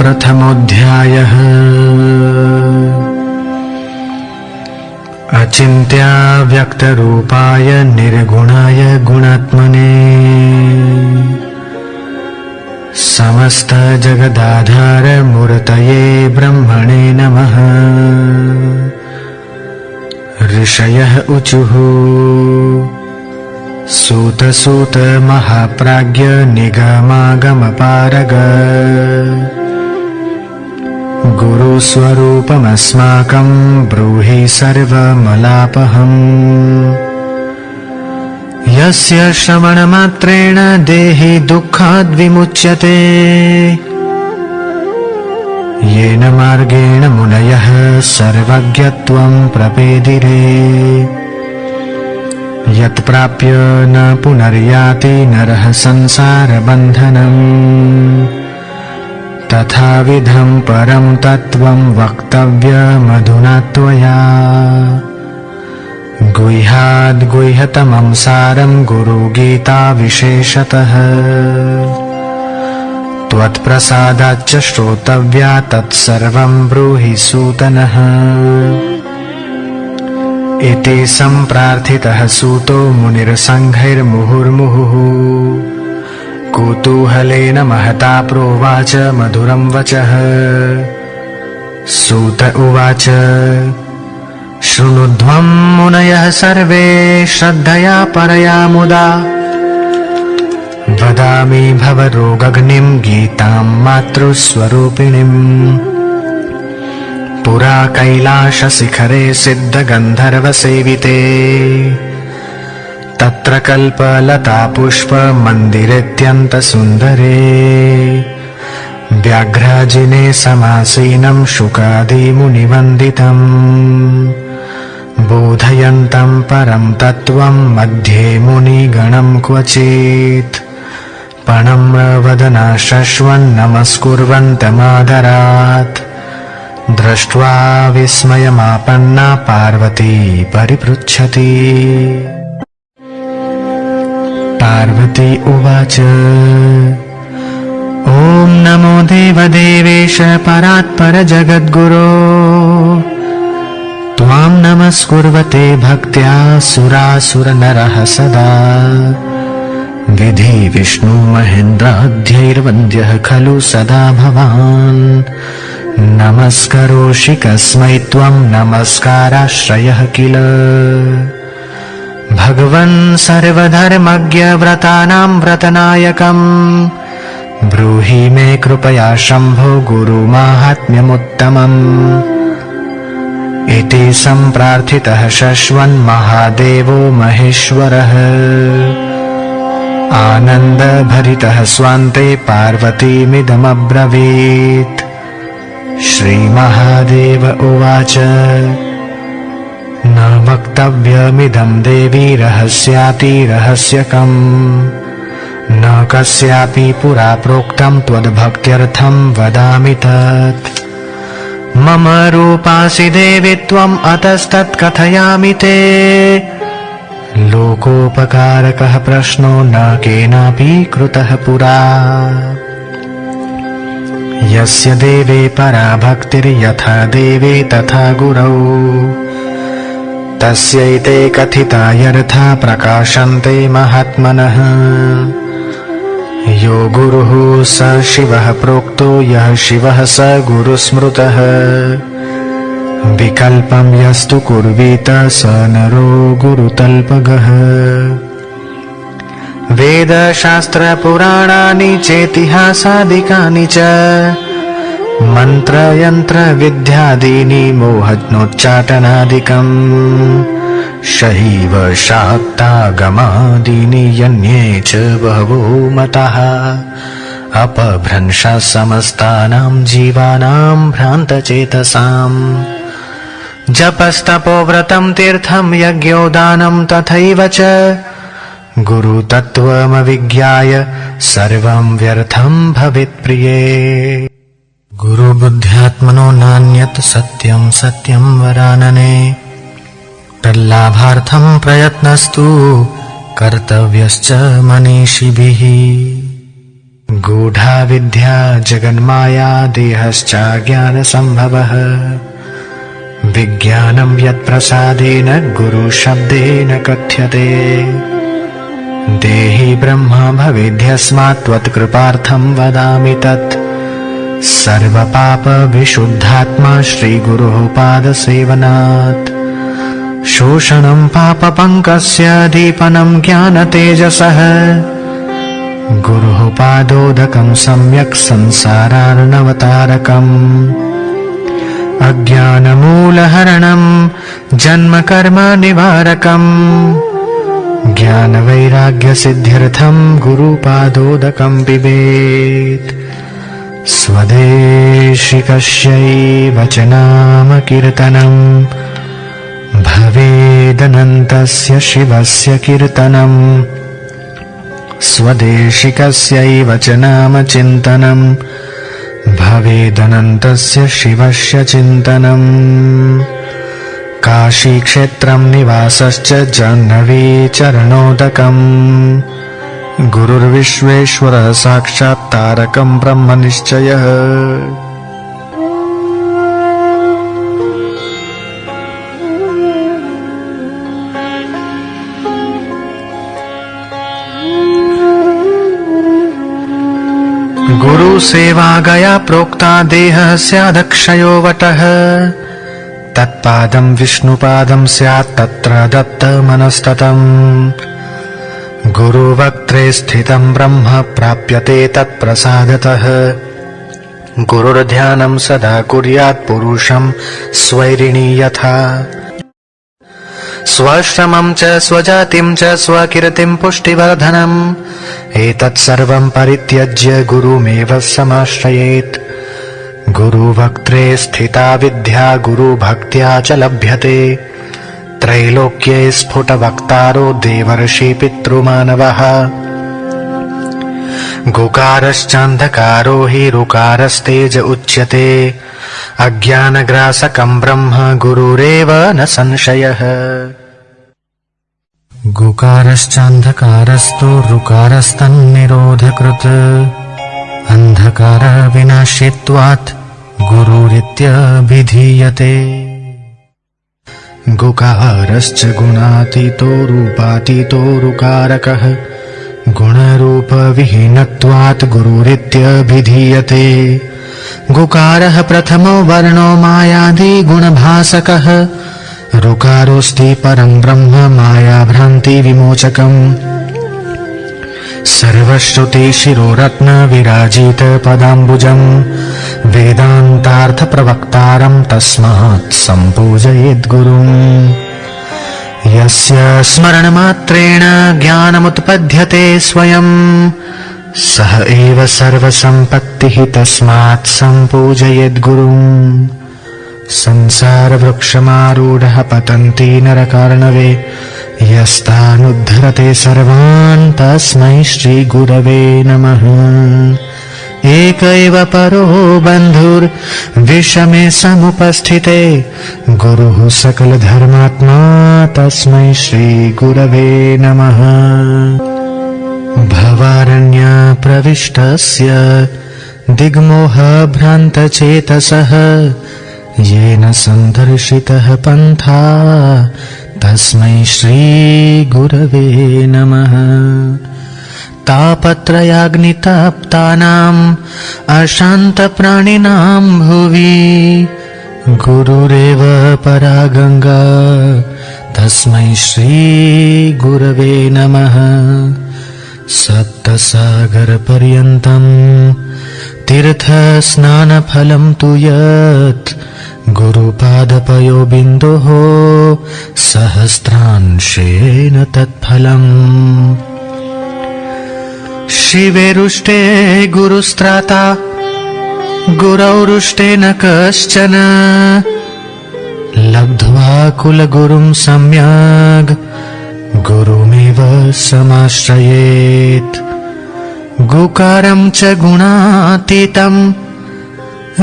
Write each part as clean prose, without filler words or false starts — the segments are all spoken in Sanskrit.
प्रथमोऽध्यायः। अचिन्त्याव्यक्तरूपाय निर्गुणाय गुणात्मने समस्तजगदाधार मूर्तये ब्रह्मणे नमः। ऋषयः ऊचुः सूत सूत महाप्राज्ञ निगमागमपारग गुरुस्वरूपमस्माकं ब्रूहि सर्वमलापहम्। यस्य श्रवणमात्रेण देहि दुःखाद्विमुच्यते येन मार्गेण मुनयः सर्वज्ञत्वं प्रपेदिरे। यत्प्राप्य न पुनर्याति नरः संसारबन्धनम् तथाविधं परं तत्त्वं वक्तव्यमधुना त्वया। गुह्याद्गुह्यतमं सारं गुरुगीता विशेषतः त्वत्प्रसादाच्च श्रोतव्या तत्सर्वं ब्रूहि सूतनः। इति सम्प्रार्थितः सूतो मुनिर्सङ्घैर्मुहुर्मुहुः कुतूहलेन महता प्रोवाच मधुरं वचः। सूत उवाच शृणुध्वं मुनयः सर्वे श्रद्धया परया मुदा। वदामि भवरोगग्निं गीतां मातृस्वरूपिणीम्। पुरा कैलासशिखरे सिद्धगन्धर्वसेविते तत्र कल्पलता पुष्पमन्दिरेऽत्यन्तसुन्दरे व्याघ्राजिने समासीनं शुकादिमुनिवन्दितम्। बोधयन्तं परं तत्त्वं मध्ये मुनिगणं क्वचित् प्रणम्रवदना शश्वन्नमस्कुर्वन्तमादरात्। दृष्ट्वा विस्मयमापन्ना पार्वती परिपृच्छति। पार्वती उवाच ॐ नमो देवदेवेश परात्पर जगद्गुरो। त्वां नमस्कुर्वते भक्त्या सुरासुरनरः सदा। विधि विष्णु महेन्द्राद्यैर्वन्द्यः खलु सदा भवान्। नमस्करोषि कस्मै त्वं नमस्काराश्रयः किल। भगवन् सर्वधर्मज्ञ व्रतानां व्रतनायकम्। ब्रूहि मे कृपया शम्भो गुरुमाहात्म्यमुत्तमम्। इति सम्प्रार्थितः शश्वन्महादेवो महेश्वरः। आनन्दभरितः स्वान्ते पार्वतीमिदमब्रवीत्। श्रीमहादेव उवाच न वक्तव्यमिदं देवी रहस्यातिरहस्यकम्। न कस्यापि पुरा प्रोक्तं त्वद्भक्त्यर्थं वदामि तत्। मम रूपासि देवि त्वम् अतस्तत् कथयामि ते। लोकोपकारकः प्रश्नो न केनापि कृतः पुरा। यस्य देवे परा भक्तिर्यथा देवे तथा गुरौ तस्यैते कथितायर्था प्रकाशन्ते महात्मनः। यो गुरुः स शिवः प्रोक्तो यः शिवः स गुरुस्मृतः। विकल्पं यस्तु कुर्वीत स नरो गुरुतल्पगः। वेदशास्त्रपुराणानि चेतिहासादिकानि च मन्त्रयन्त्रविद्यादीनि मोहज्ञोच्चाटनादिकम्। शैव शाक्तागमादीनि यन्ये च बहवो मतः। अपभ्रंशः समस्तानां जीवानां भ्रान्तचेतसाम्। जपस्तपोव्रतं तीर्थं यज्ञोदानं तथैव च गुरुतत्त्वमविज्ञाय सर्वं व्यर्थं भवेत्प्रिये। गुरुबुद्ध्यात्मनो नान्यत् सत्यं सत्यं वरानने। तल्लाभार्थं प्रयत्नस्तु कर्तव्यश्च मनीषिभिः। गूढ़ा विद्या जगन्माया देहश्चाज्ञानसम्भवः विज्ञानं यत्प्रसादेन गुरुशब्देन कथ्यते देहि ब्रह्मा भवेद्यस्मात् त्वत्कृपार्थं वदामि तत् सर्वपापविशुद्धात्मा श्रीगुरोः पादसेवनात् शोषणं पापपङ्कस्य दीपनं ज्ञानतेजसः गुरुः पादोदकं सम्यक् संसारार्णवतारकम् अज्ञानमूलहरणं जन्मकर्म निवारकम् ज्ञानवैराग्यसिद्ध्यर्थं गुरुपादोदकं पिबेत् स्वदेशिकस्यैव च नाम कीर्तनं भवेदनन्तस्य शिवस्य कीर्तनम् स्वदेशिकस्यैव च नाम चिन्तनं भवेदनन्तस्य शिवस्य चिन्तनम् काशीक्षेत्रं निवासश्च जाह्नवी चरणोदकम् गुरुर्विश्वेश्वरः साक्षात् तारकं ब्रह्मनिश्चयः गुरुसेवा गया प्रोक्ता देहः स्यादक्षयो वटः तत्पादं विष्णुपादं स्यात् तत्र दत्तमनस्ततम् गुरुवक्त्रे स्थितं ब्रह्म प्राप्यते तत्प्रसादतः गुरुर्ध्यानं सदा कुर्यात् पुरुषं स्वैरिणी यथा स्वश्रमं च स्वजातिं च स्वकीर्तिं पुष्टिवर्धनम् एतत् सर्वं परित्यज्य गुरुमेव समाश्रयेत् गुरुवक्त्रे स्थिता विद्या गुरुभक्त्या च लभ्यते त्रैलोक्ये स्फुटवक्तारो देवर्षि पितृमानवः गुकारश्चान्धकारो हि ऋकारस्तेज उच्यते अज्ञानग्रासकं ब्रह्म गुरुरेव न संशयः गुकारश्चान्धकारस्तु ऋकारस्तन्निरोधकृत् अन्धकारविनाशित्वात् गुरुरित्यभिधीयते गुकारश्च गुणातीतो रूपातीतो ऋकारकः गुणरूपविहीनत्वात् गुरुरित्यभिधीयते गुकारः प्रथमो वर्णो मायादिगुणभासकः ऋकारोऽस्ति परं ब्रह्म मायाभ्रान्तिविमोचकम् सर्वश्रुतिशिरोरत्नविराजित पदाम्बुजम् वेदान्तार्थप्रवक्तारं तस्मात् सम्पूजयेद्गुरुम् यस्य स्मरणमात्रेण ज्ञानमुत्पद्यते स्वयं सः एव सर्वसम्पत्तिः तस्मात् सम्पूजयेद्गुरुम् संसारवृक्षमारूढः पतन्ति नरकार्णवे यस्तानुद्धरते सर्वान् तस्मै श्रीगुरवे नमः एक एव परो बन्धुर्विषमे समुपस्थिते गुरुः सकलधर्मात्मा तस्मै श्रीगुरवे नमः भवारण्यप्रविष्टस्य दिग्मोहभ्रान्तचेतसः येन सन्दर्शितः पन्था तस्मै श्रीगुरवे नमः तापत्रयाग्नितप्तानाम् अशान्तप्राणिनां भुवि गुरुरेव परा गङ्गा तस्मै श्रीगुरवे नमः सप्तसागरपर्यन्तं तीर्थस्नानफलं तु यत् गुरुपादपयो बिन्दोः सहस्रांशेन तत्फलम् शिवेरुष्टे गुरुस्त्राता गुरौरुष्टेन कश्चन लब्ध्वा कुलगुरुं सम्यग् गुरुमेव समाश्रयेत् गुकारं च गुणातीतं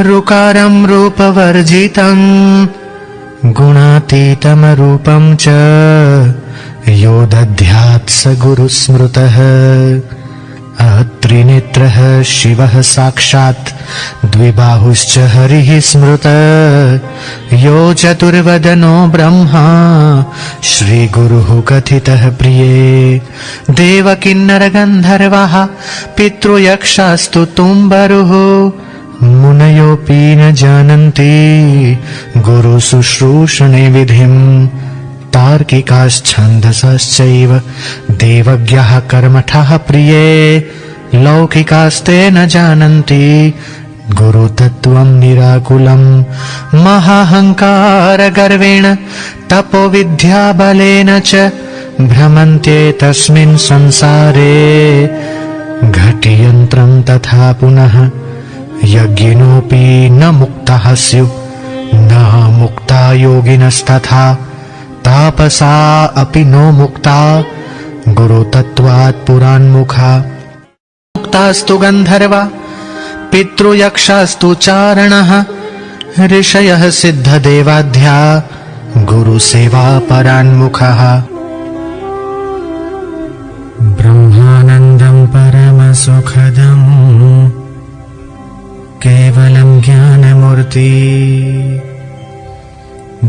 ऋकारं रूपवर्जितं गुणातीतमरूपं च यो दध्यात् स गुरुस्मृतः त्रिनेत्रः शिवः साक्षात् द्विबाहुश्च हरिः स्मृत यो चतुर्वदनो ब्रह्मा श्रीगुरुः कथितः प्रिये देवकिन्नरगन्धर्वाः पितृयक्षास्तु तुम्बरुः मुनयोऽपि न जानन्ति गुरुशुश्रूषणे विधिम् तार्किकाश्छन्दसश्चैव देवज्ञः कर्मठः प्रिये लौकिकास्ते न जानन्ति गुरुतत्त्वं निराकुलम् महाहङ्कारगर्वेण तपोविद्याबलेन च भ्रमन्ते तस्मिन् संसारे घटियन्त्रं तथा पुनः यज्ञिनोऽपि न मुक्ताः स्युः न मुक्ता योगिनस्तथा तापसा अपि नो मुक्ता गुरुतत्त्वात् पुरान्मुखा मुक्तास्तु गन्धर्वा पितृयक्षास्तु चारणः ऋषयः सिद्धदेवाध्या गुरुसेवा परान्मुखः ब्रह्मानन्दं परमसुखदम् केवलं ज्ञानमूर्ति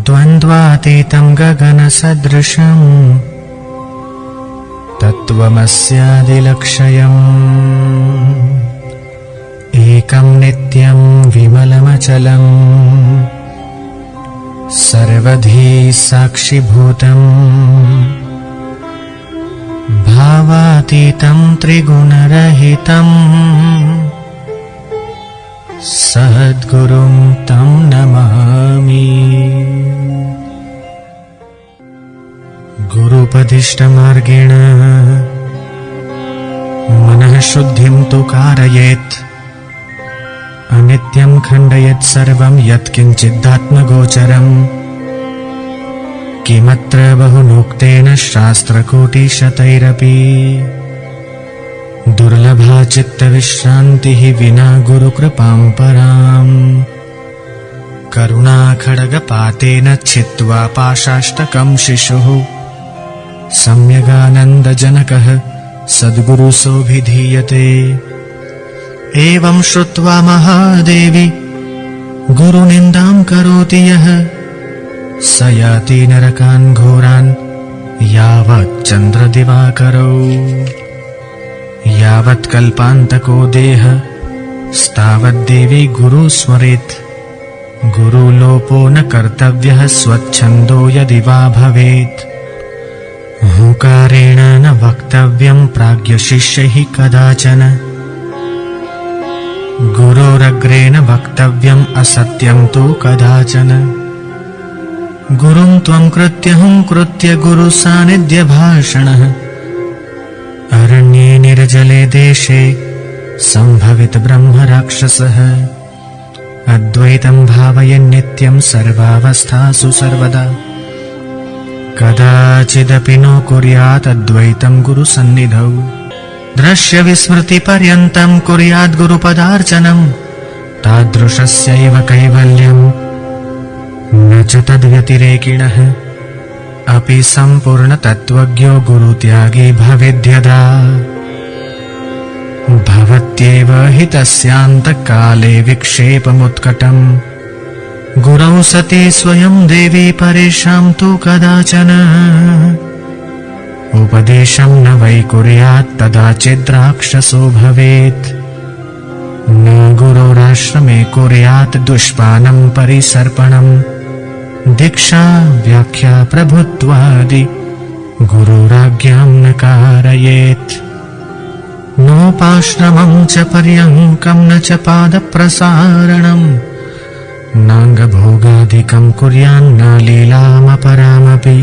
द्वन्द्वातीतं गगनसदृशम् तत्त्वमस्यादिलक्ष्यम् एकं नित्यं विमलमचलम् सर्वधी साक्षिभूतम् भावातीतं त्रिगुणरहितम् सद्गुरुं तं नमामि। गुरुपदिष्टमार्गेण मनः शुद्धिं तु कारयेत् अनित्यं खण्डयेत् सर्वं यत्किञ्चिदात्मगोचरम् किमत्र बहुनोक्तेन शास्त्रकोटिशतैरपि दुर्लभा चित्तविश्रान्तिः विना गुरुकृपां पराम् करुणाखड्गपातेन छित्त्वा पाशाष्टकं शिशुः सम्यगानन्दजनकः सद्गुरुसोऽभिधीयते एवं श्रुत्वा महादेवी गुरुनिन्दां करोति यः स याति नरकान् घोरान् यावत् चन्द्रदिवाकरौ यावत् कल्पान्तको देह स्तावद्देवी गुरु स्मरेत् गुरुलोपो न कर्तव्यः स्वच्छन्दो यदि वा भवेत् हुंकारेण न वक्तव्यं प्राज्ञशिष्यैः कदाचन गुरोरग्रेण वक्तव्यम् असत्यं तु कदाचन गुरुं त्वं कृत्य हुंकृत्य गुरुसान्निध्यभाषणः अरण्ये निर्जले देशे सम्भवित ब्रह्मराक्षसः अद्वैतं भावयन् नित्यं सर्वावस्थासु सर्वदा कदाचिदपि नो कुर्यात् अद्वैतं गुरुसन्निधौ दृश्यविस्मृतिपर्यन्तं कुर्यात् गुरुपदार्चनं तादृशस्यैव कैवल्यं न च तद्व्यतिरेकिणः अपि सम्पूर्णतत्त्वज्ञो गुरुत्यागी भवेद्यदा भवत्येव हि तस्यान्तकाले विक्षेपमुत्कटम् गुरौ सति स्वयं देवी परेषां तु कदाचन उपदेशं न वै कुर्यात् कदाचिद्राक्षसो भवेत् न गुरोराश्रमे कुर्यात् दुष्पानं परिसर्पणम् दीक्षा व्याख्या प्रभुत्वादि गुरुराज्ञां न कारयेत् नोपाश्रमं च पर्यङ्कं न च पादप्रसारणम् नाङ्गभोगादिकं कुर्यान्न लीलामपरामपि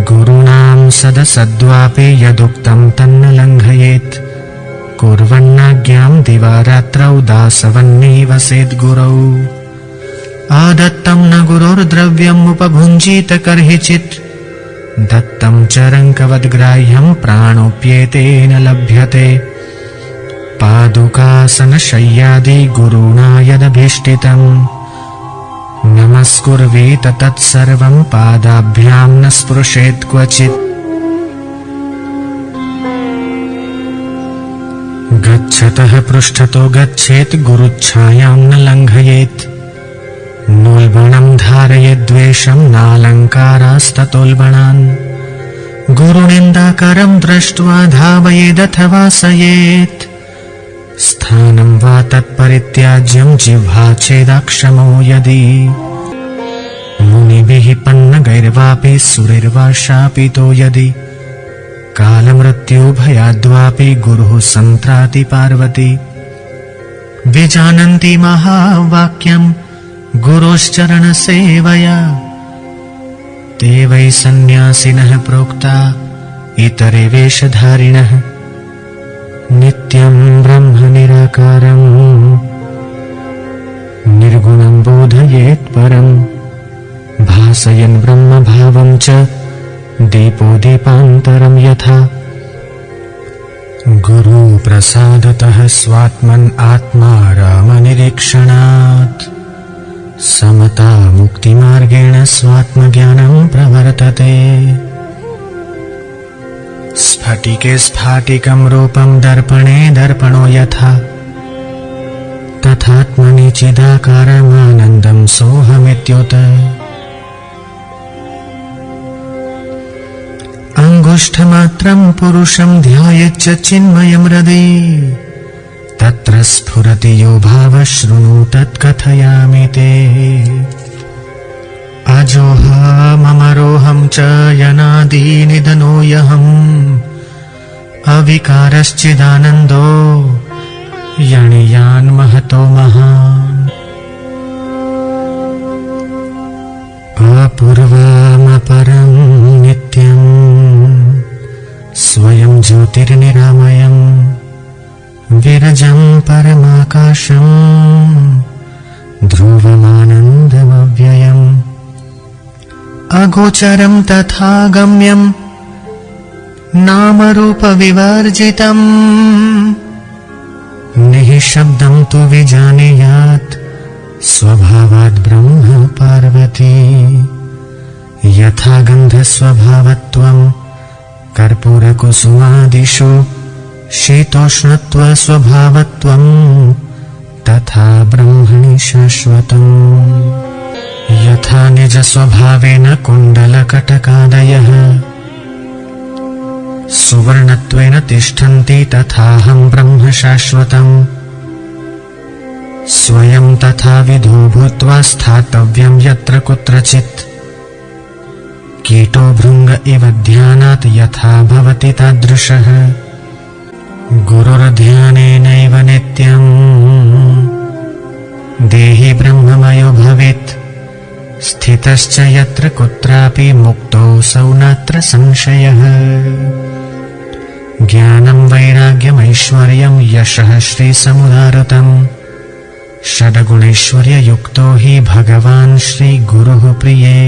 गुरूणां सदसद्वापि यदुक्तं तन्न लङ्घयेत् कुर्वन्नाज्ञां दिवारात्रौ दासवन्नेव वसेद्गुरौ आदत्तं न गुरोर्द्रव्यम् उपभुञ्जीत कर्हिचित् दत्तं च रङ्कवद्ग्राह्यं प्राणोऽप्येतेन लभ्यते पादुकासनशय्यादि गुरुणा यदभीष्टितम् नमस्कुर्वीत तत्सर्वं पादाभ्यां न स्पृशेत् क्वचित् गच्छतः पृष्ठतो गच्छेत् गुरुच्छायां न लङ्घयेत् नोल्बणं धारयेद्वेषं नालङ्कारास्ततोल्बणान् गुरुनिन्दाकरं दृष्ट्वा धावयेदथवा सयेत् स्थानं वा तत्परित्याज्यं जिह्वा चेदाक्षमो यदि मुनिभिः पन्नगैर्वापि सुरैर्वा शापितो यदि कालमृत्युभयाद्वापि गुरुः सन्त्राति पार्वती विजानन्ति महावाक्यं गुरोश्चरणसेवया ते वै सन्न्यासिनः प्रोक्ता इतरे वेषधारिणः नित्यं ब्रह्म निराकारं निर्गुणं बोधयेत् परं भासयन् ब्रह्मभावं च दीपो दीपान्तरं यथा गुरुप्रसादतः स्वात्मन् आत्मा रामनिरीक्षणात् समता मुक्तिमार्गेण स्वात्मज्ञानं प्रवर्तते स्फटिके स्फाटिकं रूपं दर्पणे दर्पणो यथा तथात्मनि चिदाकारमानन्दं सोऽहमित्युत अंगुष्ठमात्रं पुरुषं ध्यायेच्च चिन्मयं हृदि तत्र स्फुरति यो भावः शृणु तत्कथयामि ते अजोऽहमरोऽहं च यनादिनिधनो ह्यहम् अविकारश्चिदानन्दो यणियान् महतो महान् अपूर्वमपरं नित्यं स्वयं ज्योतिर्निरामयं विरजं परमाकाशं ध्रुवमानन्दमव्ययम् अगोचरं तथा गम्यं नामरूपविवर्जितम् निःशब्दं तु विजानीयात् स्वभावाद् ब्रह्म पार्वती यथा गन्धस्वभावत्वं कर्पूरकुसुमादिषु शीतोष्णत्वस्वभावत्वं तथा ब्रह्मणि शाश्वतम् यथा निजस्वभावेन कुण्डलकटकादयः सुवर्णत्वेन तिष्ठन्ति तथाहं ब्रह्म शाश्वतम् स्वयं तथा विधो भूत्वा स्थातव्यं यत्र कुत्रचित् कीटो भृङ्ग इव ध्यानात् यथा भवति तादृशः गुरुर्ध्यानेनैव नित्यं देहि ब्रह्ममयो भवेत् स्थितश्च यत्र कुत्रापि मुक्तोऽसौ नात्र संशयः ज्ञानं वैराग्यमैश्वर्यं यशः श्रीसमुदारतम् षड्गुणैश्वर्ययुक्तो हि भगवान् श्रीगुरुः प्रिये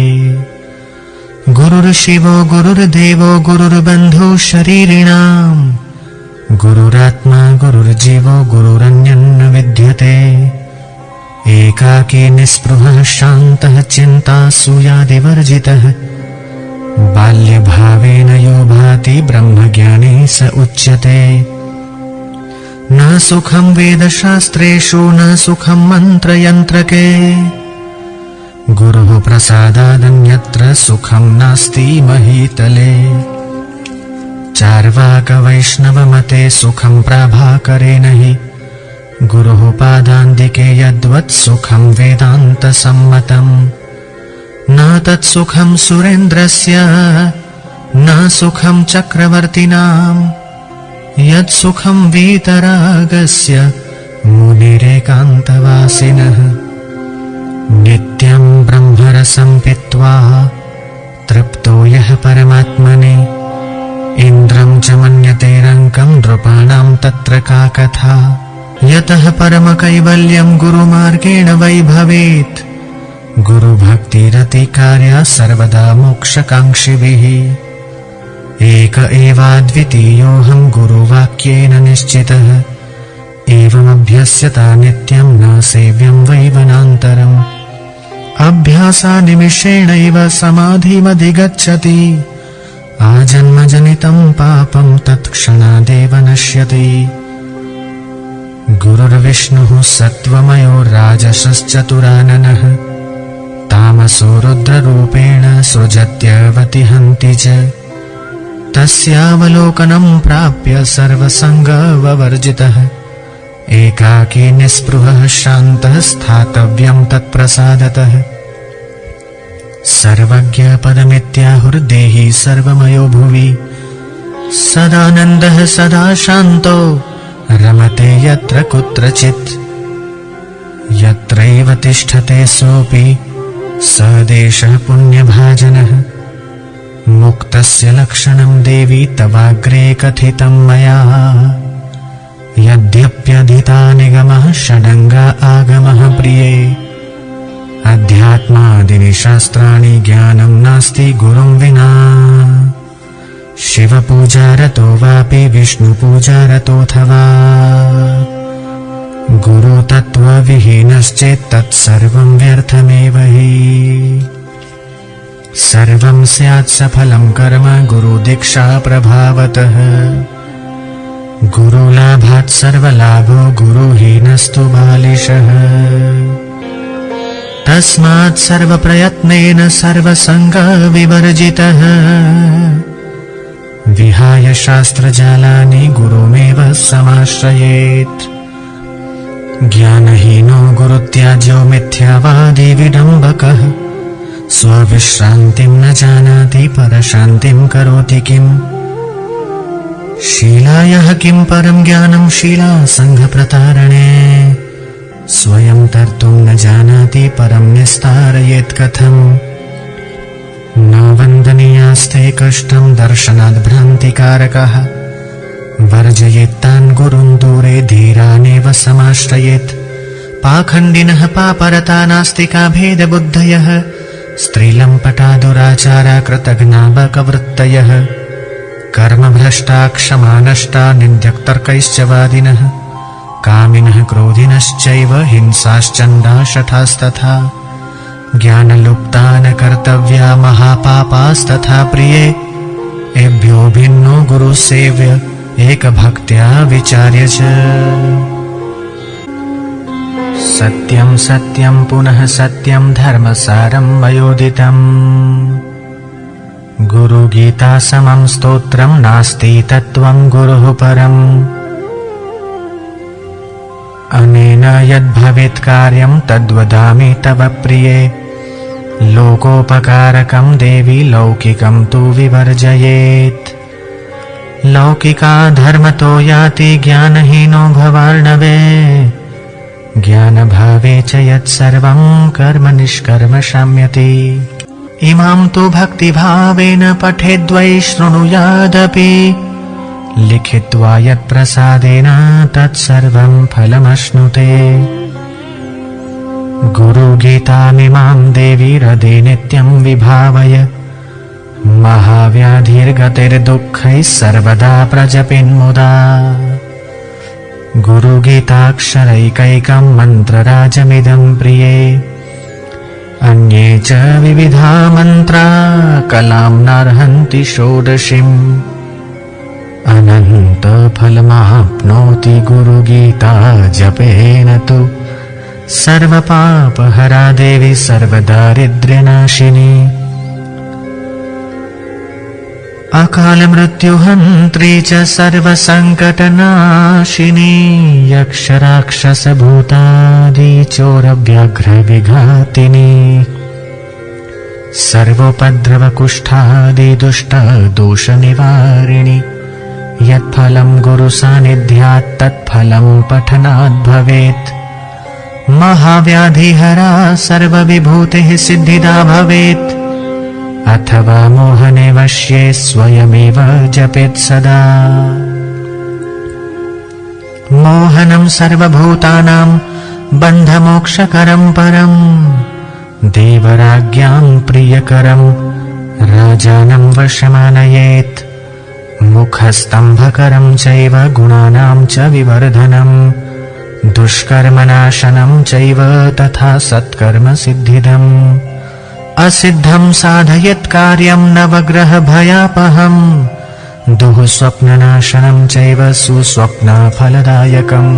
गुरुर्शिवो गुरुर्देवो गुरुर्बन्धुः शरीरिणाम् गुरुरात्मा गुरुर्जीवो गुरुरन्यन्न विद्यते एकाकी निःस्पृहः शान्तः चिन्तासूयादिवर्जितः बाल्यभावेन यो भाति ब्रह्मज्ञानी स उच्यते न सुखं वेदशास्त्रेषु न सुखं मन्त्रयन्त्रके गुरुः प्रसादादन्यत्र सुखं नास्ति महीतले चार्वाकवैष्णवमते सुखं प्रभाकरेण हि गुरुः पादान्तिके यद्वत् सुखं वेदान्तसम्मतम् न तत्सुखं सुरेन्द्रस्य न सुखं चक्रवर्तिनाम् यत्सुखं वीतरागस्य मुनिरेकान्तवासिनः नित्यं ब्रह्मरसं पीत्वा तृप्तो यः परमात्मने इन्द्रं च मन्यते रङ्कं नृपाणां तत्र का कथा यतः परमकैवल्यं गुरुमार्गेण वै भवेत् गुरुभक्तिरतिकार्या सर्वदा मोक्षकाङ्क्षिभिः एक एवाद्वितीयोऽहं गुरुवाक्येन निश्चितः एवमभ्यस्यता नित्यं न सेव्यं वै वनान्तरम् अभ्यासानिमिषेणैव समाधिमधिगच्छति आजन्मजनितं पापं तत्क्षणादेव नश्यति गुरुर्विष्णुः सत्त्वमयो राजसश्चतुराननः तामसो रुद्ररूपेण सृजत्यवतिहन्ति च तस्यावलोकनं प्राप्य सर्वसङ्गवर्जितः एकाकी निःस्पृहः शान्तः स्थातव्यं तत्प्रसादतः सर्वज्ञपदमित्याहुर्देही सर्वमयो भुवि सदानन्दः सदा शान्तो रमते यत्र कुत्रचित् यत्रैव तिष्ठते सोऽपि स देशः पुण्यभाजनः मुक्तस्य लक्षणं देवी तवाग्रे कथितं मया यद्यप्यधिता निगमः षडङ्गा आगमः प्रिये अध्यात्मादीनि शास्त्राणि ज्ञानं नास्ति गुरुं विना शिवपूजारतो वापि विष्णुपूजारतोऽथवा गुरुतत्त्वविहीनश्चेत् तत्सर्वं व्यर्थमेव हि सर्वं स्यात् सफलं कर्म गुरुदीक्षा प्रभावतः गुरुलाभात् सर्वलाभो गुरुहीनस्तु बालिशः तस्मात् सर्वप्रयत्नेन सर्वसङ्गविवर्जितः विहाय शास्त्रजालानि गुरुमेव समाश्रयेत् ज्ञानहीनो गुरुत्याज्यो मिथ्यावादी विडम्बकः स्वविश्रान्तिं न जानाति परशान्तिं करोति किम् शीलायाः किं परं ज्ञानं शीलासङ्घप्रतारणे स्वयं तर्तुं न जानाति परं निस्तारयेत् कथम् न वन्दनीयास्ते कष्टं दर्शनाद् भ्रान्तिकारकः वर्जयेत्तान् गुरुं दूरे धीरानेव समाश्रयेत् पाखण्डिनः पापरता नास्तिका भेदबुद्धयः स्त्रीलम्पटा दुराचारा कृतघ्नाबकवृत्तयः कर्मभ्रष्टा क्षमानष्टा निन्द्यक्तर्कैश्च वादिनः कामिनः क्रोधिनश्चैव हिंसाश्चण्डा शठास्तथा ज्ञानलुप्ता न कर्तव्या महापापास्तथा प्रिये एभ्यो भिन्नो गुरुसेव्य एकभक्त्या विचार्य च सत्यं सत्यं पुनः सत्यं धर्मसारं मयोदितम् गुरुगीता समं स्तोत्रं नास्ति तत्त्वं गुरुः परम् अनेन यद्भवेत् कार्यं तद्वदामि तव प्रिये लोकोपकारकं देवी लौकिकं तु विवर्जयेत् लौकिका धर्मतो याति ज्ञानहीनो भवार्णवे ज्ञानभावे च यत्सर्वं कर्म निष्कर्म शाम्यति इमां तु भक्तिभावेन पठेद्वै शृणुयादपि लिखित्वा यत्प्रसादेन तत्सर्वं फलमश्नुते गुरुगीतामिमां देवी हृदे नित्यं विभावय महाव्याधिर्गतिर्दुःखैः सर्वदा प्रजपिन्मुदा गुरुगीताक्षरैकैकं मन्त्रराजमिदं प्रिये अन्ये च विविधा मन्त्रा कलां नार्हन्ति षोडशीम् अनन्तफलमाप्नोति गुरुगीता जपेन तु सर्वपापहरा देवी सर्वदारिद्र्यनाशिनी अकालमृत्युहन्त्री च सर्वसङ्कटनाशिनी यक्षराक्षसभूतादि चोरव्याघ्रविघातिनी सर्वोपद्रवकुष्ठादि दुष्टदोषनिवारिणि यत्फलं गुरुसान्निध्यात् तत्फलं पठनात् भवेत् महाव्याधिहरा सर्वविभूतिः सिद्धिदा भवेत् अथवा मोहने वश्ये स्वयमेव जपेत् सदा मोहनं सर्वभूतानां बन्धमोक्षकरं परम् देवराज्ञां प्रियकरं राजानं वशमानयेत् मुखस्तम्भकरं चैव गुणानां च विवर्धनं दुष्कर्मनाशनं चैव तथा सत्कर्मसिद्धिदम् असिद्धं साधयेत् कार्यं नवग्रहभयापहम् दुःस्वप्ननाशनं चैव सुस्वप्नफलदायकम्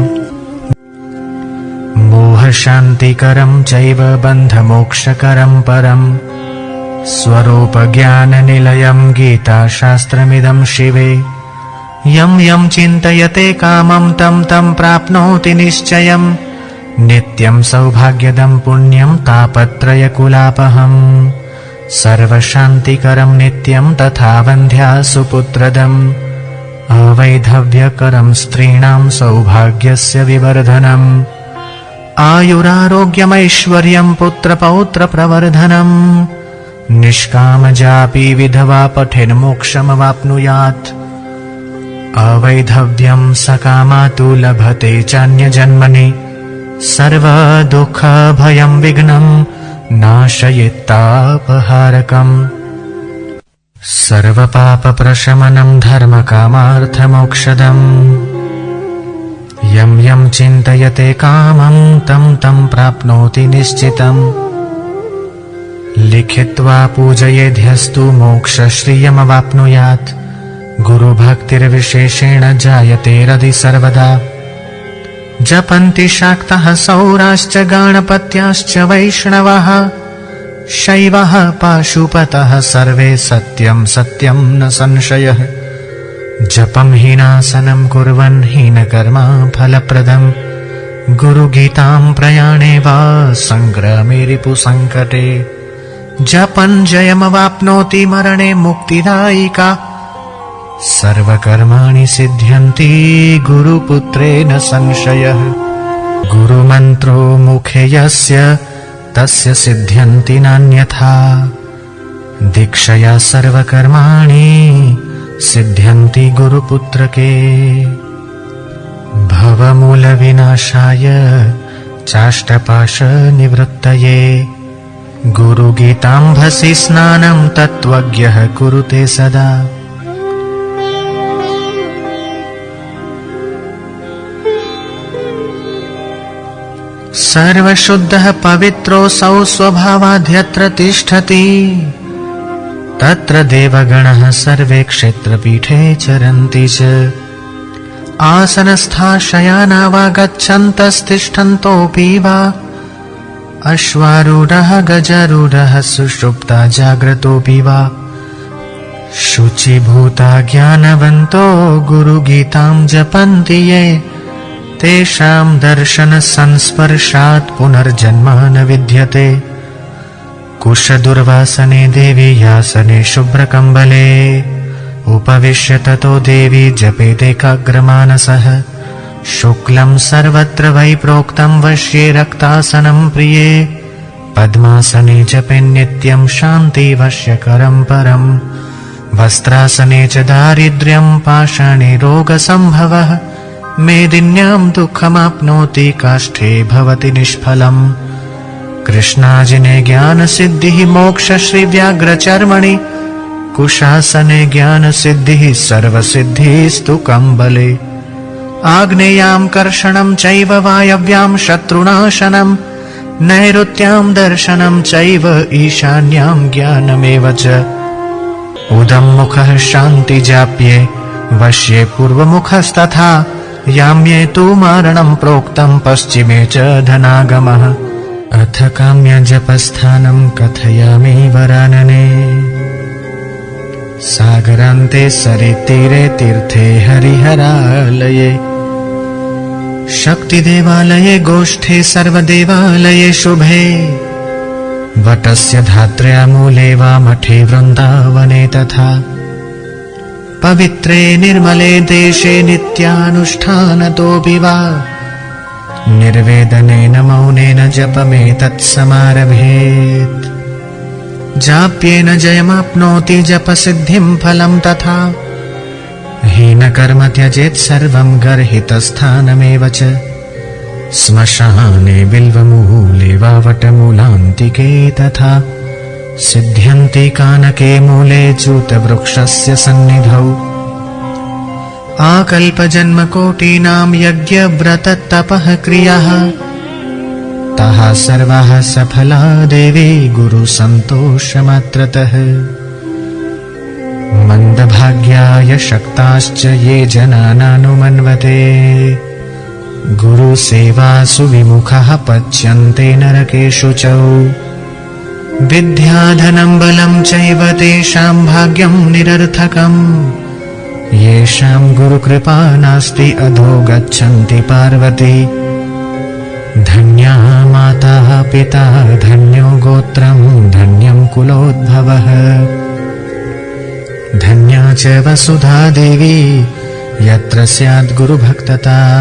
सुखशान्तिकरं चैव बन्धमोक्षकरं परम् स्वरूपज्ञाननिलयं गीताशास्त्रमिदं शिवे यं यं चिन्तयते कामं तं तं प्राप्नोति निश्चयम् नित्यं सौभाग्यदं पुण्यं तापत्रयकुलापहम् सर्वशान्तिकरं नित्यं तथा वन्ध्या सुपुत्रदम् अवैधव्यकरं स्त्रीणां सौभाग्यस्य विवर्धनम् आयुरारोग्यमैश्वर्यं पुत्रपौत्रप्रवर्धनम् निष्कामजापि विधवा पठेन्मोक्षमवाप्नुयात् अवैधव्यं सकामा तु लभते चान्यजन्मनि सर्वदुःखभयं विघ्नं नाशयित्तापहारकम् सर्वपापप्रशमनं धर्मकामार्थमोक्षदम् यं यं चिन्तयते कामं तं तं प्राप्नोति निश्चितम् लिखित्वा पूजयेद्यस्तु मोक्षश्रियमवाप्नुयात् गुरुभक्तिर्विशेषेण जायते हृदि सर्वदा जपन्ति शाक्तः सौराश्च गणपत्याश्च वैष्णवः शैवः पाशुपतः सर्वे सत्यं सत्यं न संशयः जपं हीनासनं कुर्वन् हीनकर्मा फलप्रदम् गुरुगीतां प्रयाणे वा संग्रामे रिपुसङ्कटे जपन् जयमवाप्नोति मरणे मुक्तिदायिका सर्वकर्माणि सिद्ध्यन्ति गुरुपुत्रेण संशयः गुरुमन्त्रो मुखे यस्य तस्य सिद्ध्यन्ति नान्यथा दीक्षया सर्वकर्माणि सिद्ध्यन्ति गुरुपुत्रके भवमूलविनाशाय चाष्टपाशनिवृत्तये गुरुगीताम्भसि स्नानं तत्त्वज्ञः कुरुते सदा सर्वशुद्धः पवित्रोऽसौ स्वभावाद्यत्र तिष्ठति तत्र देवगणः सर्वे क्षेत्रपीठे चरन्ति च आसनस्था शयाना वा गच्छन्तस्तिष्ठन्तोऽपि वा अश्वारूढः गजारूढः सुषुप्ता जाग्रतोऽपि वा शुचिभूता ज्ञानवन्तो गुरुगीतां जपन्ति ये तेषां दर्शनसंस्पर्शात् पुनर्जन्म न विद्यते कुशदुर्वासने देवी यासने शुभ्रकम्बले उपविश्य ततो देवी जपेदेकाग्रमानसः शुक्लं सर्वत्र वै प्रोक्तं वश्ये रक्तासनं प्रिये पद्मासने जपे नित्यं शान्तिवश्यकरं परम् वस्त्रासने च दारिद्र्यं पाषाणे रोगसम्भवः मेदिन्यां दुःखमाप्नोति काष्ठे भवति निष्फलम् कृष्णाजिने ज्ञानसिद्धिः मोक्षश्रीव्याघ्रचर्मणि कुशासने ज्ञानसिद्धिः सर्वसिद्धिस्तु कम्बले आग्नेयां कर्षणं चैव वायव्यां शत्रुनाशनं नैऋत्यां दर्शनं चैव ईशान्यां ज्ञानमेव च उदम्मुखः शान्तिजाप्ये वश्ये पूर्वमुखस्तथा याम्ये तु मारणं प्रोक्तं पश्चिमे च धनागमः अथ काम्यजपस्थानं कथयामि वरानने सागरान्ते सरितीरे तीर्थे हरिहरालये शक्तिदेवालये गोष्ठे सर्वदेवालये शुभे वटस्य धात्र्या मूले वा मठे वृन्दावने तथा पवित्रे निर्मले देशे नित्यानुष्ठानतोऽपि वा निर्वेदनेन मौनेन जपमेतत्समारभेत् जाप्येन जयमाप्नोति जपसिद्धिं फलं तथा हीनकर्म त्यजेत् सर्वं गर्हितस्थानमेव च श्मशाने बिल्वमूले वा वटमूलान्तिके तथा सिद्ध्यन्ति कानके मूले च्यूतवृक्षस्य सन्निधौ आकल्पजन्मकोटीनां यज्ञव्रततपः क्रियाः ताः सर्वाः सफला देवी गुरुसन्तोषमात्रतः मन्दभाग्याय शक्ताश्च ये जनानानुमन्वते गुरुसेवासु विमुखः पच्यन्ते नरकेषु च। विद्याधनं बलं चैव तेषां भाग्यं निरर्थकम्। येषां गुरुकृपा नास्ति अधो गच्छन्ति पार्वती। धन्या माता पिता धन्यो गोत्रं धन्यं कुलोद्भवः। धन्या च वसुधा देवी यत्र स्यात् गुरुभक्तता।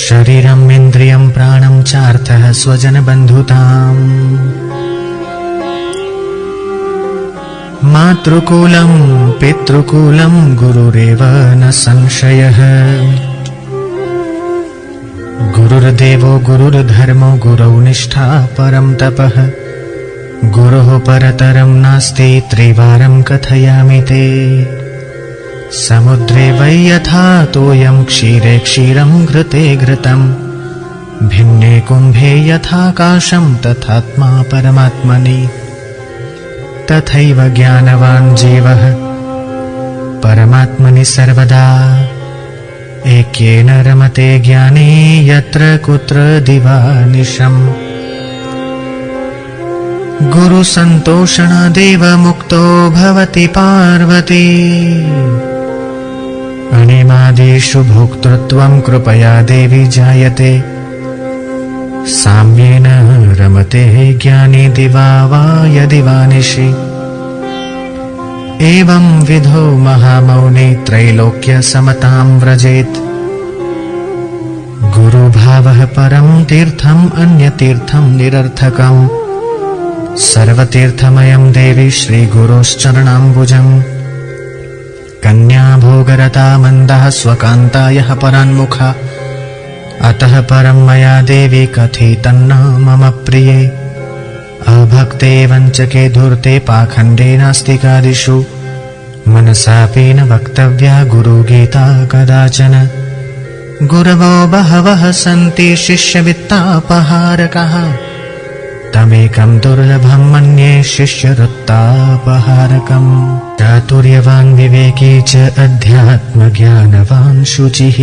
शरीरम् इन्द्रियं प्राणं चार्थः स्वजनबन्धुताम्। मातृकूलं पितृकूलं गुरुरेव न संशयः। गुरुर्देवो गुरुर्धर्मो गुरौ निष्ठा परं तपः। गुरोः परतरं नास्ति त्रिवारं कथयामि ते। समुद्रे वै यथा तोयं क्षीरे क्षीरं घृते घृतम्। भिन्ने कुम्भे यथाकाशं तथात्मा परमात्मनि। तथैव ज्ञानवान् जीवः परमात्मनि सर्वदा। एकेन रमते ज्ञाने यत्र कुत्र दिवानिशम्। गुरुसन्तोषणादेव मुक्तो भवति पार्वती। अनिमादिषु भोक्तृत्वं कृपया देवी जायते। साम्येन रमते ज्ञाने दिवा वा यदि वा निशि। एवं विधो महामौनि त्रैलोक्य समतां व्रजेत्। गुरुभावः परं तीर्थम् अन्यतीर्थं निरर्थकम्। सर्वतीर्थमयं देवी श्रीगुरोश्चरणाम्बुजम्। कन्या भोगरता मन्दः स्वकान्तायः परान्मुखा। अतः परं मया देवी कथितन्न मम प्रिये। अभक्ते वञ्चके धूर्ते पाखण्डे नास्तिकादिषु। मनसापि न वक्तव्या गुरुगीता कदाचन। गुरवो बहवः सन्ति शिष्यवित्तापहारकः। तमेकं दुर्लभं मन्ये शिष्यवृत्तापहारकम्। चातुर्यवान् विवेकी च अध्यात्मज्ञानवान् शुचिः।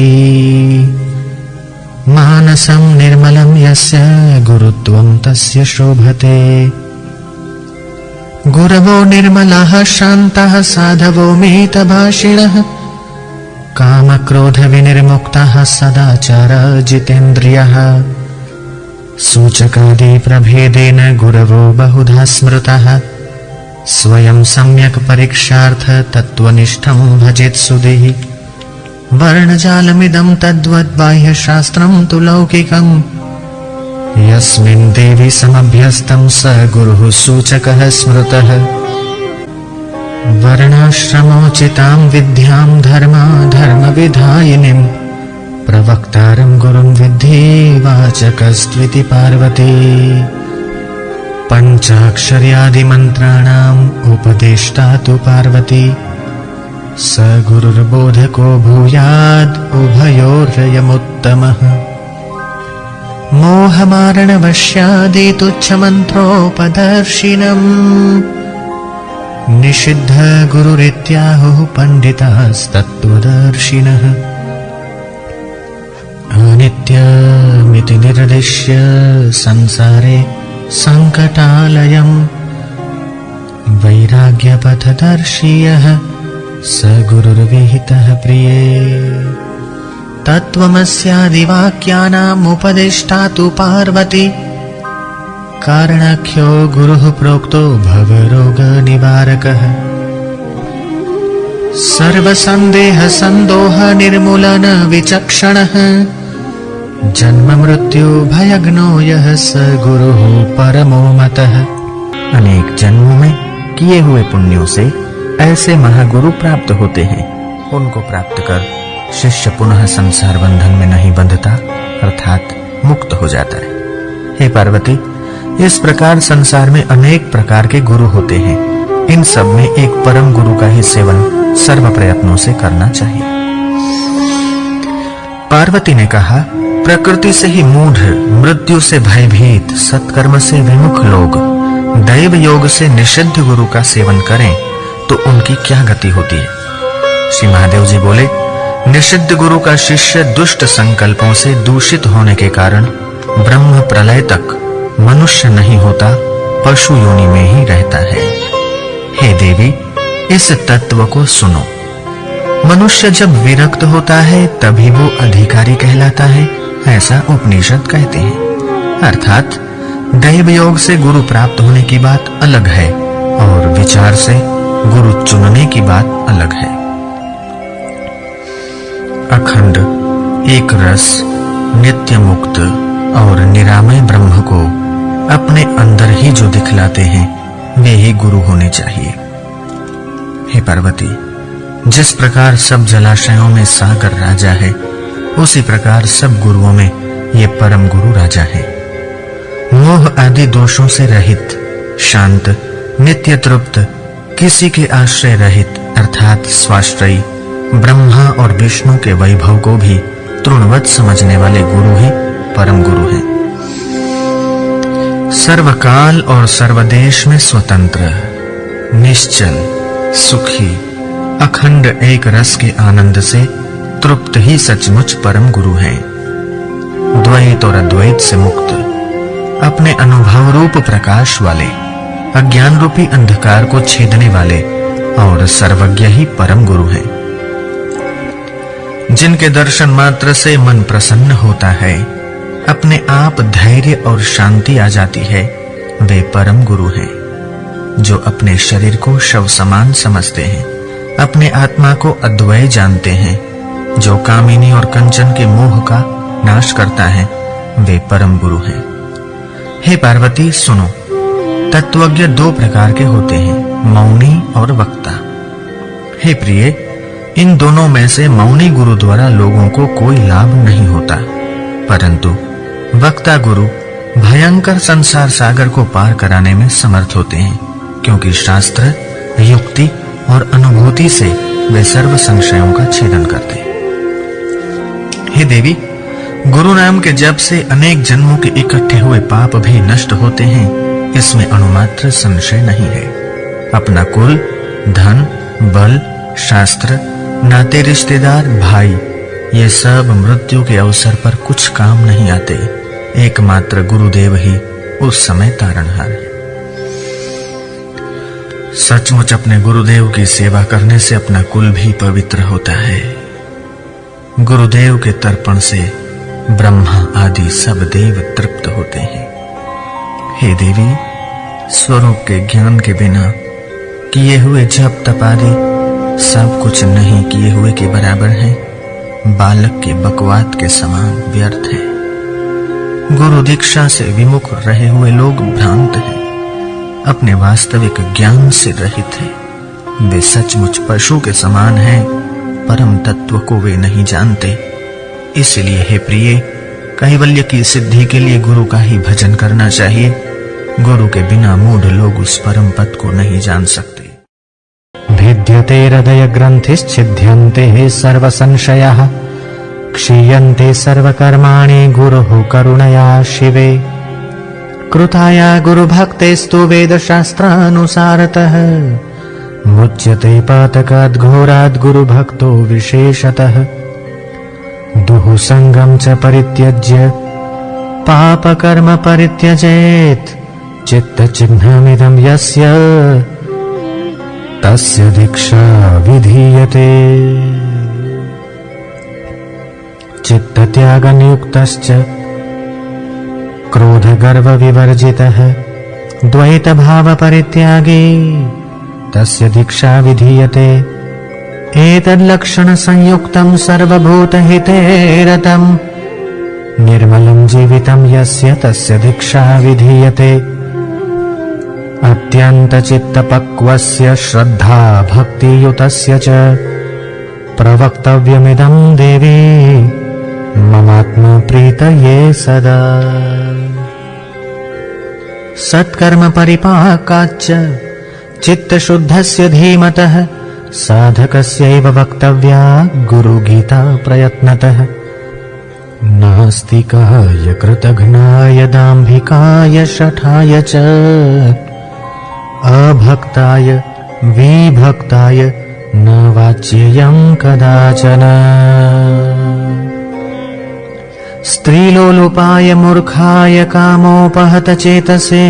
मानसं निर्मलं यस्य गुरुत्वं तस्य शोभते। गुरवो निर्मलाः शान्तः साधवो मितभाषिणः। कामक्रोधविनिर्मुक्तः सदाचार जितेन्द्रियः। सूचकादि प्रभेदेन गुरवो बहुधा स्मृतः। स्वयं सम्यक् परीक्षार्थ तत्त्वनिष्ठं भजेत् सुधीः। वर्णजालमिदं तद्वद् बाह्यशास्त्रं तु लौकिकम्। यस्मिन् देवी समभ्यस्तं स गुरुः सूचकः स्मृतः। वर्णाश्रमोचितां विद्यां धर्मविधायिनीं। प्रवक्तारं गुरुं विद्धि वाचकस्त्विति पार्वती। पञ्चाक्षर्यादिमन्त्राणाम् उपदेष्टा तु पार्वती। स गुरुर्बोधको भूयाद् उभयोर्यमुत्तमः। मोहमारणवश्यादि तुच्छमन्त्रोपदर्शिनम्। निषिद्ध गुरुरित्याहुः पण्डितास्तत्त्वदर्शिनः। अनित्यमिति निर्दिश्य संसारे सङ्कटालयम्। वैराग्यपथदर्शी यः स गुरुर्विहितः प्रिये। तत्त्वमस्यादिवाक्यानाम् उपदेष्टा तु पार्वती। कारणख्यो गुरुः प्रोक्तो भवरोगनिवारकः। सर्वसन्देहसन्दोह निर्मूलन विचक्षणः। जन्म मृत्यु भयग्नो यः स गुरुः परमो मतः। अनेक जन्मों में किए हुए पुण्यों से ऐसे महागुरु प्राप्त होते हैं। उनको प्राप्त कर शिष्य पुनः संसार बंधन में नहीं बंधता अर्थात मुक्त हो जाता है। हे पार्वती, इस प्रकार संसार में अनेक प्रकार के गुरु होते हैं। इन सब में एक परम गुरु का ही सेवन सर्व प्रयत्नों से करना चाहिए। पार्वती ने कहा, प्रकृति से ही मूढ़, मृत्यु से भयभीत, सत्कर्म से विमुख लोग दैव योग से निषिद्ध गुरु का सेवन करें तो उनकी क्या गति होती है। श्री महादेव जी बोले, निषिद्ध गुरु का शिष्य दुष्ट संकल्पों से दूषित होने के कारण ब्रह्म प्रलय तक मनुष्य नहीं होता, पशु योनि में ही रहता है। हे देवी, इस तत्व को सुनो। मनुष्य जब विरक्त होता है तभी वो अधिकारी कहलाता है, ऐसा उपनिषद कहते हैं। अर्थात दैव योग से गुरु प्राप्त होने की बात अलग है और विचार से गुरु चुनने की बात अलग है। अखंड, एक रस, नित्य मुक्त और निरामय ब्रह्म को अपने अंदर ही जो दिखलाते हैं वे ही गुरु होने चाहिए। हे पार्वती, जिस प्रकार सब जलाशयों में सागर राजा है, उसी प्रकार सब गुरुओं में ये परम गुरु राजा है। मोह आदि दोषों से रहित, शांत, नित्य तृप्त, किसी के आश्रय रहित अर्थात स्वाश्रयी ब्रह्मा और विष्णु के वैभव को भी तृणवत समझने वाले गुरु ही परम गुरु हैं। सर्वकाल और सर्वदेश में स्वतंत्र, निश्चल, सुखी, अखंड एक रस के आनंद से तृप्त ही सचमुच परम गुरु हैं। द्वैत और अद्वैत से मुक्त, अपने अनुभव रूप प्रकाश वाले, अज्ञान रूपी अंधकार को छेदने वाले और सर्वज्ञ ही परम गुरु हैं। जिनके दर्शन मात्र से मन प्रसन्न होता है, अपने आप धैर्य और शांति आ जाती है, वे परम गुरु हैं। जो अपने शरीर को शव समान समझते हैं, अपने आत्मा को अद्वय जानते हैं, जो कामिनी और कंचन के मोह का नाश करता है, वे परम गुरु हैं। हे पार्वती, सुनो। तत्वज्ञ दो प्रकार के होते हैं, मौनी और वक्ता। हे प्रिय, इन दोनों में से मौनी गुरु द्वारा लोगों को कोई लाभ नहीं होता, परंतु वक्ता गुरु भयंकर संसार सागर को पार कराने में समर्थ होते हैं, क्योंकि शास्त्र, युक्ति और अनुभूति से वे सर्व संशयों का छेदन करते हैं। हे देवी, गुरु नाम के जप से अनेक जन्मों के इकट्ठे हुए पाप भी नष्ट होते हैं, इसमें अणुमात्र संशय नहीं है। अपना कुल, धन, बल, शास्त्र, नाते रिश्तेदार, भाई, ये सब मृत्यु के अवसर पर कुछ काम नहीं आते। एकमात्र गुरुदेव ही उस समय तारणहार है। सचमुच अपने गुरुदेव की सेवा करने से अपना कुल भी पवित्र होता है। गुरुदेव के तर्पण से ब्रह्मा आदि सब देव तृप्त होते हैं। हे देवी, स्वरूप के ज्ञान के बिना किए हुए जप तप आदि सब कुछ नहीं किए हुए के बराबर है, बालक के बकवाद के समान व्यर्थ है। गुरु दीक्षा से विमुख रहे हुए लोग भ्रांत हैं, अपने वास्तविक ज्ञान से रहित हैं। वे सचमुच पशु के समान हैं, परम तत्व को वे नहीं जानते। इसलिए हे प्रिय, कैवल्य की सिद्धि के लिए गुरु का ही भजन करना चाहिए। गुरु के बिना मूढ़ लोग उस परम पद को नहीं जान सकते। भिद्यते हृदय ग्रंथिश्छिद्यन्ते सर्व संशयाः, क्षीयन्ते सर्वकर्माणि गुरुः करुणया शिवे। कृताया गुरुभक्तेस्तु वेदशास्त्रानुसारतः, मुच्यते पातकाद् घोराद् गुरुभक्तो विशेषतः। दुः संगं च परित्यज्य पापकर्म परित्यजेत्, चित्तचिह्नमिदं यस्य तस्य दीक्षा विधीयते। चित्तत्यागनियुक्तश्च क्रोधगर्वविवर्जितः, द्वैतभावपरित्यागी तस्य दीक्षा विधीयते। एतद्लक्षणसंयुक्तं सर्वभूतहिते रतं, निर्मलं जीवितं यस्य तस्य दीक्षा विधीयते। अत्यन्तचित्तपक्वस्य श्रद्धा भक्तियुतस्य च, प्रवक्तव्यमिदं देवी ममात्मा प्रीतये सदा। सत्कर्म परिपाकाच्च चित्तशुद्धस्य धीमतः, साधकस्यैव वक्तव्या गुरुगीता प्रयत्नतः। नास्तिकाय कृतघ्नाय दाम्भिकाय शठाय च, अभक्ताय विभक्ताय न वाच्येयं कदाचन। स्त्रीलोलुपाय मूर्खाय कामोपहत चेतसे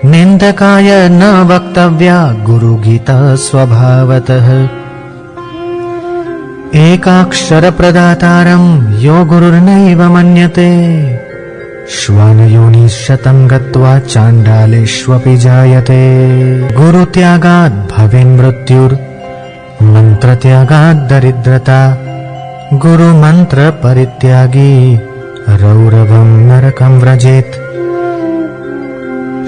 निन्दकाय न वक्तव्या गुरुगीता स्वभावतः। एकाक्षरप्रदातारं यो गुरुर्नैव मन्यते श्वानयोनिशतं गत्वा चाण्डालेष्वपि जायते। गुरुत्यागात् भवेन्मृत्युर्मन्त्रत्यागात् दरिद्रता गुरुमन्त्रपरित्यागी रौरवं नरकं व्रजेत्।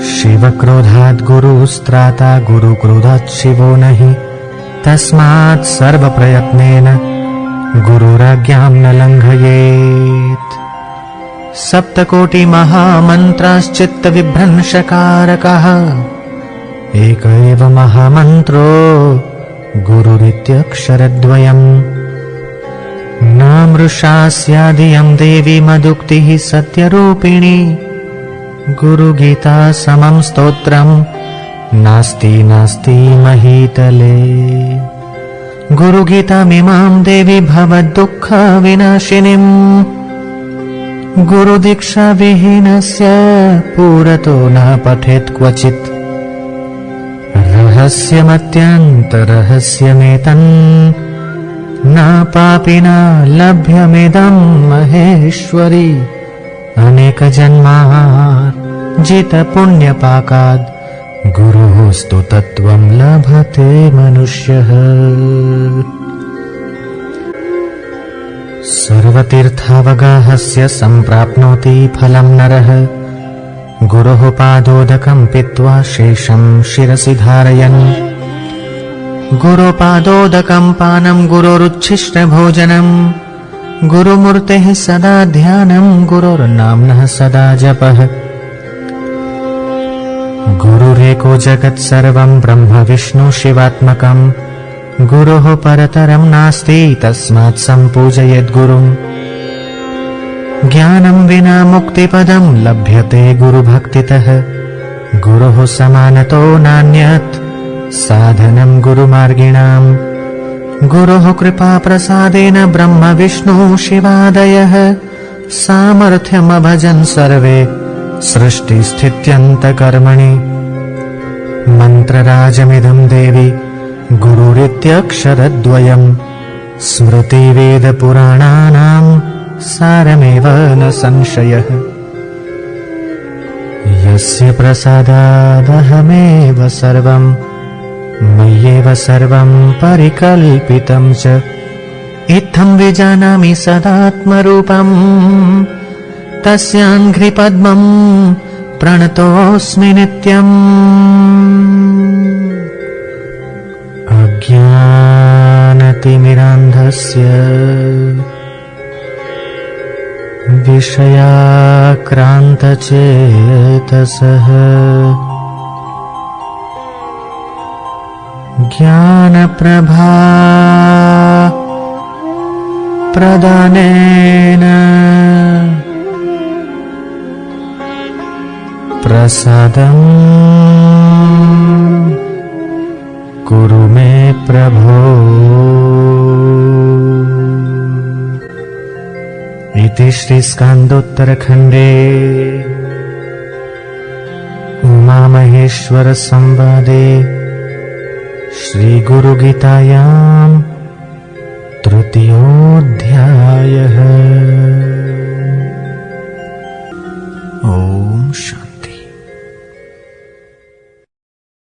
शिवक्रोधात् गुरुस्त्राता गुरुक्रोधात् शिवो नहि तस्मात् सर्वप्रयत्नेन गुरुराज्ञां न लङ्घयेत्। सप्तकोटिमहामन्त्राश्चित्तविभ्रंशकारकः एक एव महामन्त्रो गुरुरित्यक्षरद्वयम्। न मृषा स्यादियं देवी मदुक्तिः सत्यरूपिणी गुरुगीता समं स्तोत्रम् नास्ति नास्ति महीतले। गुरुगीतामिमां देवी भवद्दुःखविनाशिनीम् गुरुदीक्षाविहीनस्य पुरतो न पठेत् क्वचित्। रहस्यमत्यन्तरहस्यमेतन् न पापिना लभ्यमिदं महेश्वरी। अनेकजन्मार्जितपुण्यपाकाद् गुरुस्तु तत्त्वं लभते मनुष्यः। सर्वतीर्थावगाहस्य सम्प्राप्नोति फलं नरः गुरोः पादोदकं पीत्वा शेषं शिरसि धारयन्। गुरोपादोदकं पानं गुरोरुच्छिष्टभोजनं गुरुमूर्तेः सदा ध्यानं गुरोर्नाम्नः सदा जपः। गुरुरेको जगत् सर्वं ब्रह्म विष्णु शिवात्मकं गुरोः परतरं नास्ति तस्मात् सम्पूजयेत् गुरुम्। ज्ञानं विना मुक्तिपदं लभ्यते गुरुभक्तितः गुरोः समानतो नान्यत् साधनं गुरुमार्गिणाम्। गुरोः कृपाप्रसादेन ब्रह्म विष्णु शिवादयः सामर्थ्यमभजन् सर्वे सृष्टिस्थित्यन्तकर्मणि। मन्त्रराजमिदं देवी गुरुरित्यक्षरद्वयम् स्मृतिवेदपुराणानां सारमेव न संशयः। यस्य प्रसादादहमेव सर्वं मय्येव सर्वं परिकल्पितं च। इत्थं विजानामि सदात्मरूपम् तस्याङ्घ्रिपद्मं प्रणतोऽस्मि नित्यम्। अज्ञानतिमिरान्धस्य विषयाक्रान्तचेतसः ज्ञानप्रभा प्रदानेन प्रसादं कुरु मे प्रभो। इति श्रीस्कान्दोत्तरखण्डे उमामहेश्वरसंवादे श्रीगुरुगीतायां तृतीयोऽध्यायः। ॐ शान्ति।